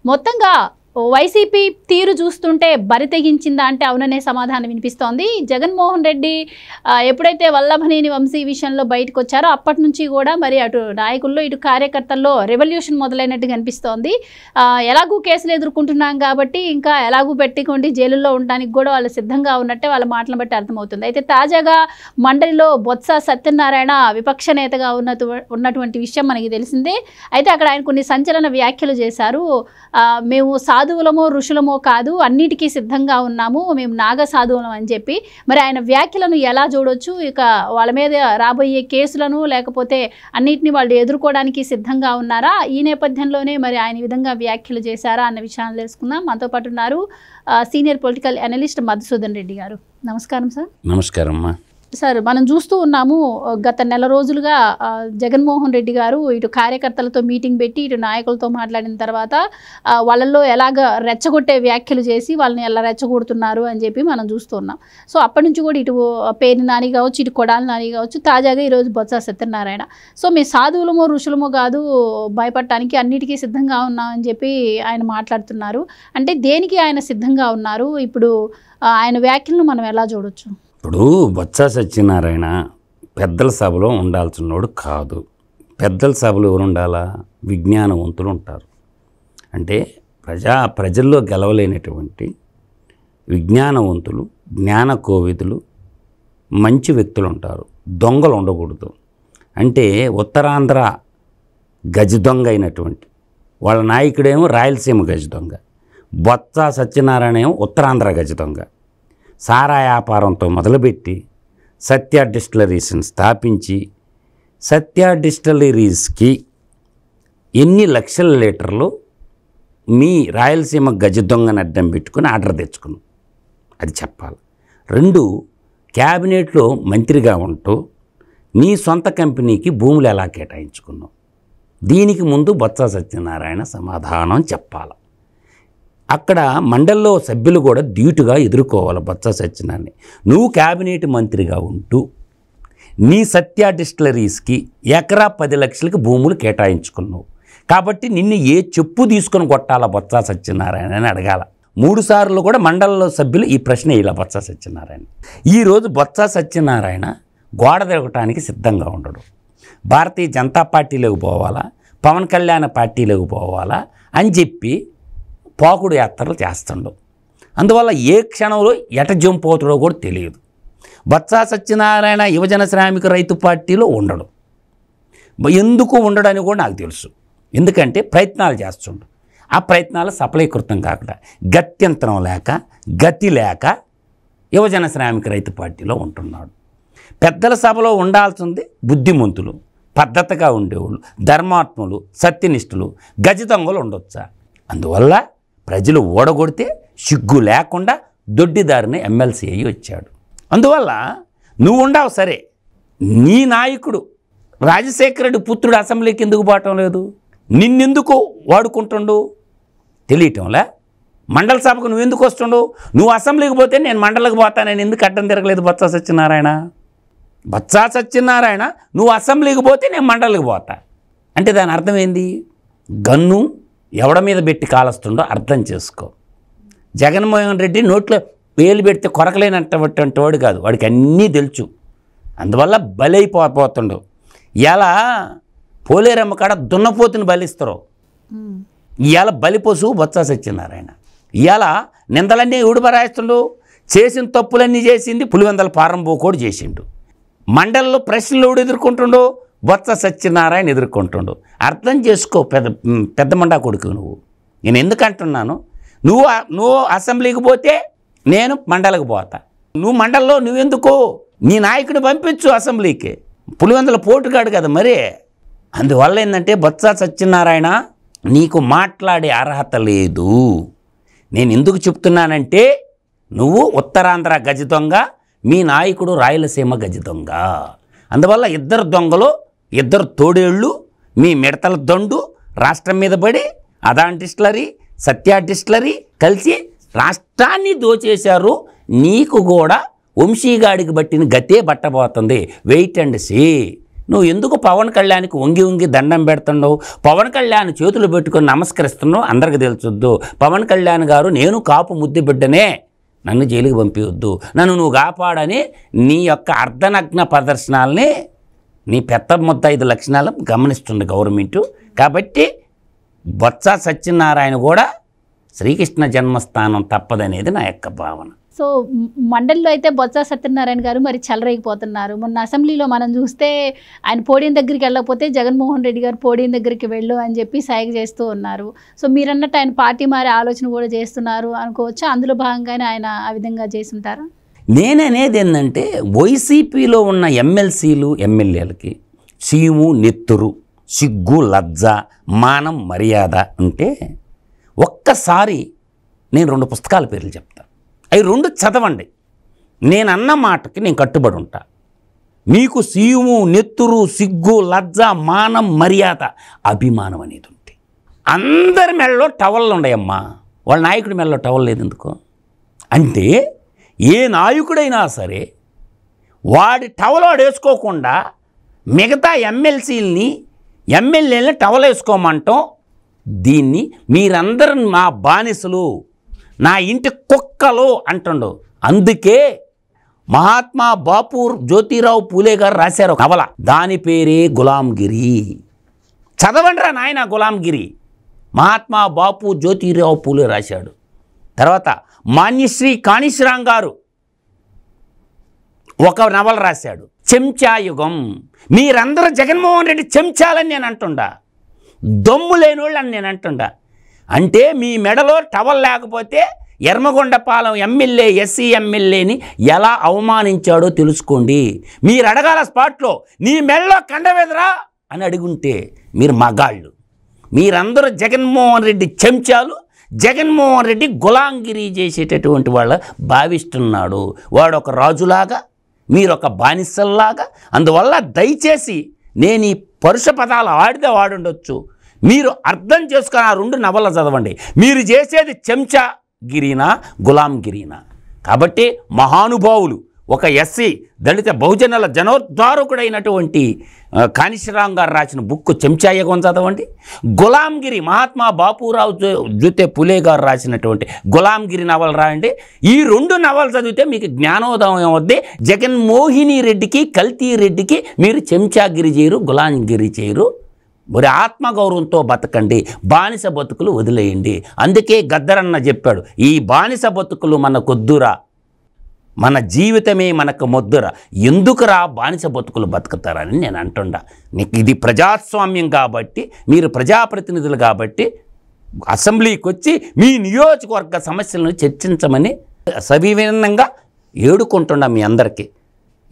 మొత్తంగా వైసీపీ తీరు చూస్తుంటే బరి తెగించిందా అంటే అవుననే సమాధానం వినిపిస్తోంది. జగన్మోహన్ రెడ్డి ఎప్పుడైతే వల్లభనేని వంశీ విషయంలో బయటకు వచ్చారో అప్పటి నుంచి కూడా మరి అటు నాయకుల్లో ఇటు కార్యకర్తల్లో రెవల్యూషన్ మొదలైనట్టు కనిపిస్తోంది. ఎలాగూ కేసులు ఎదుర్కొంటున్నాం కాబట్టి ఇంకా ఎలాగూ పెట్టుకోండి జైలులో ఉండడానికి కూడా వాళ్ళు సిద్ధంగా ఉన్నట్టే వాళ్ళ మాటలను బట్టి అర్థమవుతుంది. అయితే తాజాగా మండలిలో బొత్స సత్యనారాయణ విపక్ష నేతగా ఉన్నటువంటి విషయం మనకి తెలిసిందే. అయితే అక్కడ ఆయన కొన్ని సంచలన వ్యాఖ్యలు చేశారు. మేము సాధువులమో ఋషులమో కాదు, అన్నిటికీ సిద్ధంగా ఉన్నాము, మేము నాగ సాధువులం అని చెప్పి మరి ఆయన వ్యాఖ్యలను ఎలా చూడొచ్చు, ఇక వాళ్ళ మీద రాబోయే కేసులను లేకపోతే అన్నిటిని వాళ్ళు ఎదుర్కోవడానికి సిద్ధంగా ఉన్నారా, ఈ నేపథ్యంలోనే మరి ఆయన విధంగా వ్యాఖ్యలు చేశారా అన్న విషయాన్ని తెలుసుకుందాం. మనతో పాటు ఉన్నారు senior political analyst Madhusudan Reddy గారు. నమస్కారం సార్. నమస్కారం అమ్మా. సార్, మనం చూస్తూ ఉన్నాము గత నెల రోజులుగా జగన్మోహన్ రెడ్డి గారు ఇటు కార్యకర్తలతో మీటింగ్ పెట్టి ఇటు నాయకులతో మాట్లాడిన తర్వాత వాళ్ళల్లో ఎలాగ రెచ్చగొట్టే వ్యాఖ్యలు చేసి వాళ్ళని ఎలా రెచ్చగొడుతున్నారు అని చెప్పి మనం చూస్తున్నాం. సో అప్పటి నుంచి కూడా ఇటు పేరు నాని కావచ్చు, ఇటు కొడాలి నాని కావచ్చు, తాజాగా ఈరోజు బొత్స సత్యనారాయణ సో మీ సాధువులమో ఋషులమో కాదు, భయపడటానికి అన్నిటికీ సిద్ధంగా ఉన్నామని చెప్పి ఆయన మాట్లాడుతున్నారు. అంటే దేనికి ఆయన సిద్ధంగా ఉన్నారు? ఇప్పుడు ఆయన వ్యాఖ్యలను మనం ఎలా చూడొచ్చు? ఇప్పుడు బొత్స సత్యనారాయణ పెద్దల సభలో ఉండాల్సినోడు కాదు. పెద్దల సభలో ఎవరు ఉండాలా? విజ్ఞానవంతులు ఉంటారు. అంటే ప్రజల్లో గెలవలేనటువంటి విజ్ఞానవంతులు, జ్ఞాన కోవిదులు, మంచి వ్యక్తులు ఉంటారు. దొంగలు ఉండకూడదు. అంటే ఉత్తరాంధ్ర గజ దొంగ అయినటువంటి వాళ్ళ నాయకుడేమో రాయలసీమ గజ దొంగ, బొత్స సత్యనారాయణ ఏమో ఉత్తరాంధ్ర గజ దొంగ. సారా వ్యాపారంతో మొదలుపెట్టి సత్య డిస్టిలరీస్ని స్థాపించి సత్య డిస్టిలరీస్కి ఎన్ని లక్షల లీటర్లు మీ రాయలసీమ గజ దొంగని అడ్డం పెట్టుకుని ఆర్డర్ తెచ్చుకున్నాం, అది చెప్పాలి. 2, క్యాబినెట్లో మంత్రిగా ఉంటూ నీ సొంత కంపెనీకి భూములు ఎలా కేటాయించుకున్నావు? దీనికి ముందు బొత్స సత్యనారాయణ సమాధానం చెప్పాలి. అక్కడ మండలిలో సభ్యులు కూడా డ్యూటీగా ఎదుర్కోవాలి బొత్స సత్యనారాయణ. నువ్వు క్యాబినెట్ మంత్రిగా ఉంటూ నీ సత్య డిస్టిలరీస్కి ఎకరా 10 లక్షలకి భూములు కేటాయించుకున్నావు కాబట్టి నిన్ను ఏ చెప్పు తీసుకొని కొట్టాలా బొత్స సత్యనారాయణ అని అడగాల. 3 సార్లు కూడా మండలిలో సభ్యులు ఈ ప్రశ్న ఇలా బొత్స సత్యనారాయణ. ఈరోజు బొత్స సత్యనారాయణ గోడ తిరగటానికి సిద్ధంగా ఉండడు. భారతీయ జనతా పార్టీలోకి పోవాలా, పవన్ కళ్యాణ్ పార్టీలోకి పోవాలా అని చెప్పి పాకుడు యాత్రలు చేస్తుండవు. అందువల్ల ఏ క్షణంలో ఎట జంపోతాడో కూడా తెలియదు. బొత్స సత్యనారాయణ యువజన శ్రామిక రైతు పార్టీలో ఉండడు. ఎందుకు ఉండడని కూడా నాకు తెలుసు. ఎందుకంటే ప్రయత్నాలు చేస్తుండు. ఆ ప్రయత్నాలు సఫలీకృతం కాకుండా గత్యంతరం లేక గతి లేక యువజన శ్రామిక రైతు పార్టీలో ఉంటున్నాడు. పెద్దల సభలో ఉండాల్సింది బుద్ధిమంతులు, పద్ధతిగా ఉండేవాళ్ళు, ధర్మాత్ములు, సత్యనిష్ఠులు. గజ దొంగలు ఉండొచ్చా? అందువల్ల ప్రజలు ఓడగొడితే సిగ్గు లేకుండా దొడ్డిదారిని ఎమ్మెల్సీ అయ్యి వచ్చాడు. అందువల్ల నువ్వు ఉండవు సరే, నీ నాయకుడు రాజశేఖర రెడ్డి పుత్రుడు అసెంబ్లీకి ఎందుకు పోవటం లేదు? నిన్నెందుకు వాడుకుంటుండు తెలియటంలే. మండల సభకు నువ్వు ఎందుకు వస్తుండు? నువ్వు అసెంబ్లీకి పోతే నేను మండలికి పోతా, నేను ఎందుకు అడ్డం తిరగలేదు బొత్స సత్యనారాయణ? బొత్స సత్యనారాయణ నువ్వు అసెంబ్లీకి పోతే నేను మండలికి పోతా అంటే దాని అర్థం ఏంది? గన్ను ఎవడ మీద పెట్టి కాలుస్తుండో అర్థం చేసుకో. జగన్మోహన్ రెడ్డి నోట్లో వేలు పెడితే కొరకలేనటువంటి వాడు కాదు, వాడికి అన్నీ తెలుసు. అందువల్ల బలైపోతుండు. ఇలా పోలేరమ్మ కాడ దున్నపోతుని బలిస్తారు. ఇవాళ బలిపోసు బొత్స సత్యనారాయణ. ఇవాళ నిందలన్నీ ఊడిపరాయిస్తుండు. చేసిన తప్పులన్నీ చేసింది పులివెందల పారంబోకోడు చేసిండు. మండలిలో ప్రశ్నలు ఎవడు ఎదుర్కొంటుండో? బొత్స సత్యనారాయణ ఎదుర్కొంటుండు. అర్థం చేసుకో పెద్ద మండా కొడుకు నువ్వు. నేను ఎందుకంటున్నాను, నువ్వు అసెంబ్లీకి పోతే నేను మండలికి పోతా. నువ్వు మండలిలో నువ్వెందుకు? నీ నాయకుడు పంపించు అసెంబ్లీకి. పులివెందుల పోటుగాడు కదా మరి. అందువల్ల ఏంటంటే బొత్స సత్యనారాయణ నీకు మాట్లాడే అర్హత లేదు. నేను ఎందుకు చెప్తున్నానంటే నువ్వు ఉత్తరాంధ్ర గజ దొంగ, మీ నాయకుడు రాయలసీమ గజ దొంగ. అందువల్ల ఇద్దరు దొంగలు, ఇద్దరు తోడేళ్ళు, మీ మిడతల దండు రాష్ట్రం మీద పడి అదాన్ డిస్టిలరీ, సత్య డిస్టిలరీ కలిసి రాష్ట్రాన్ని దోచేశారు. నీకు కూడా వంశీగాడికి బట్టిన గతే పట్టబోతుంది. Wait and see. నువ్వు ఎందుకు పవన్ కళ్యాణ్కి వంగి వంగి దండం పెడుతున్నావు? పవన్ కళ్యాణ్ చేతులు పెట్టుకొని నమస్కరిస్తున్నావు అందరికి తెలుసొద్దు. పవన్ కళ్యాణ్ గారు నేను కాపు ముద్దు బిడ్డనే, నన్ను జైలుకి పంపించొద్దు, నన్ను నువ్వు కాపాడని నీ యొక్క అర్ధనగ్న ప్రదర్శనల్ని, నీ పెద్ద ముద్ద 5 లక్షణాలు గమనిస్తుంది గవర్నమెంటు. కాబట్టి బొత్స సత్యనారాయణ కూడా శ్రీకృష్ణ జన్మస్థానం తప్పదనేది నా యొక్క భావన. సో మండలిలో అయితే బొత్స సత్యనారాయణ గారు మరి చెలరేగిపోతున్నారు. మొన్న అసెంబ్లీలో మనం చూస్తే ఆయన పోడియం దగ్గరికి వెళ్ళకపోతే జగన్మోహన్ రెడ్డి గారు పోడియం దగ్గరికి వెళ్ళు అని చెప్పి సైగ చేస్తూ ఉన్నారు. సో మీరన్నట్టు ఆయన పార్టీ మారే ఆలోచన కూడా చేస్తున్నారు అనుకోవచ్చు. అందులో భాగంగానే ఆయన ఆ విధంగా చేస్తుంటారా? నేననేది ఏంటంటే వైసీపీలో ఉన్న ఎమ్మెల్సీలు ఎమ్మెల్యేలకి చీము నెత్తురు సిగ్గు లజ్జ మానం మర్యాద అంటే ఒక్కసారి నేను 2 పుస్తకాల పేర్లు చెప్తాను. అవి 2 చదవండి. నేను అన్న మాటకి నేను కట్టుబడి ఉంటా. మీకు సీము నెత్తురు సిగ్గు లజ్జ మానం మర్యాద అభిమానం అనేది ఉంటే అందరి మెడలో టవళ్ళు ఉన్నాయమ్మా. వాళ్ళ నాయకుడి మెడలో టవల్ లేదు ఎందుకో అంటే ఏ నాయకుడైనా సరే వాడి టవల్ వాడు వేసుకోకుండా మిగతా ఎమ్మెల్సీలని ఎమ్మెల్యేలని టవల్ వేసుకోమంటాం. దీన్ని మీరందరూ మా బానిసలు, నా ఇంటి కుక్కలు అంటుండు. అందుకే మహాత్మా బాపు జ్యోతిరావు పూలే గారు రాశారు నవల, దాని పేరే గులాంగిరి. చదవండి రా నాయన గులాంగిరి. మహాత్మా బాపు జ్యోతిరావు పూలే రాశాడు. తర్వాత మాన్యశ్రీ కాణిశ్రామ్ గారు ఒక నవల రాశాడు, చెంచాయుగం. మీరందరూ జగన్మోహన్ రెడ్డి చెంచాలని నేను అంటుండా, దమ్ము లేనివాళ్ళు అని నేను అంటుండా. అంటే మీ మెడలో టవల్ లేకపోతే ఎర్మగొండపాలెం ఎమ్మెల్యే ఎస్సీ ఎమ్మెల్యేని ఎలా అవమానించాడో తెలుసుకోండి. మీరు అడగాల స్పాట్లో, నీ మెడలో కండవేదరా అని అడుగుంటే మీరు మగాళ్ళు. మీరందరూ జగన్మోహన్ రెడ్డి చెంచాలు, జగన్మోహన్ రెడ్డి గులాంగిరి చేసేటటువంటి వాళ్ళ భావిస్తున్నాడు. వాడు ఒక రాజులాగా, మీరు ఒక బానిసల్లాగా. అందువల్ల దయచేసి నేను ఈ పరుష పదాలు ఆడితే వాడుండొచ్చు, మీరు అర్థం చేసుకొని ఆ 2 నవల చదవండి. మీరు చేసేది చెంచాగిరీనా గులాంగిరీనా? కాబట్టి మహానుభావులు ఒక ఎస్సీ దళిత బహుజనుల జనోద్ధారకుడైనటువంటి కాణిశ్రామ్ గారు రాసిన బుక్ చెంచాయుగం చదవండి. గులాంగిరి మహాత్మా బాపురావు జ్యోతి పూలే గారు రాసినటువంటి గులాంగిరి నవల రాయండి. ఈ 2 నవలు చదివితే మీకు జ్ఞానోదయం వద్దే. జగన్మోహిని రెడ్డికి కల్తీ రెడ్డికి మీరు చెంచాగిరి చేయరు, గులాంగిరి చేయరు. మరి ఆత్మగౌరవంతో బతకండి, బానిస బతుకులు వదిలేయండి. అందుకే గద్దరన్న చెప్పాడు, ఈ బానిస బతుకులు మనకొద్దురా, మన జీవితమే మనకు మొద్దురా, ఎందుకురా బానిస బతుకులు బతుకుతారని నేను అంటుండా. నీకు ఇది ప్రజాస్వామ్యం కాబట్టి, మీరు ప్రజాప్రతినిధులు కాబట్టి అసెంబ్లీకి వచ్చి మీ నియోజకవర్గ సమస్యలను చర్చించమని సవినయంగా ఏడుకుంటున్నా. మీ అందరికీ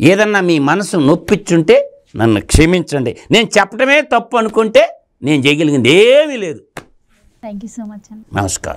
ఏదన్నా మీ మనసు నొప్పించుంటే నన్ను క్షమించండి. నేను చెప్పడమే తప్పు అనుకుంటే నేను చేయగలిగింది ఏమీ లేదు. Thank you so much. నమస్కారం.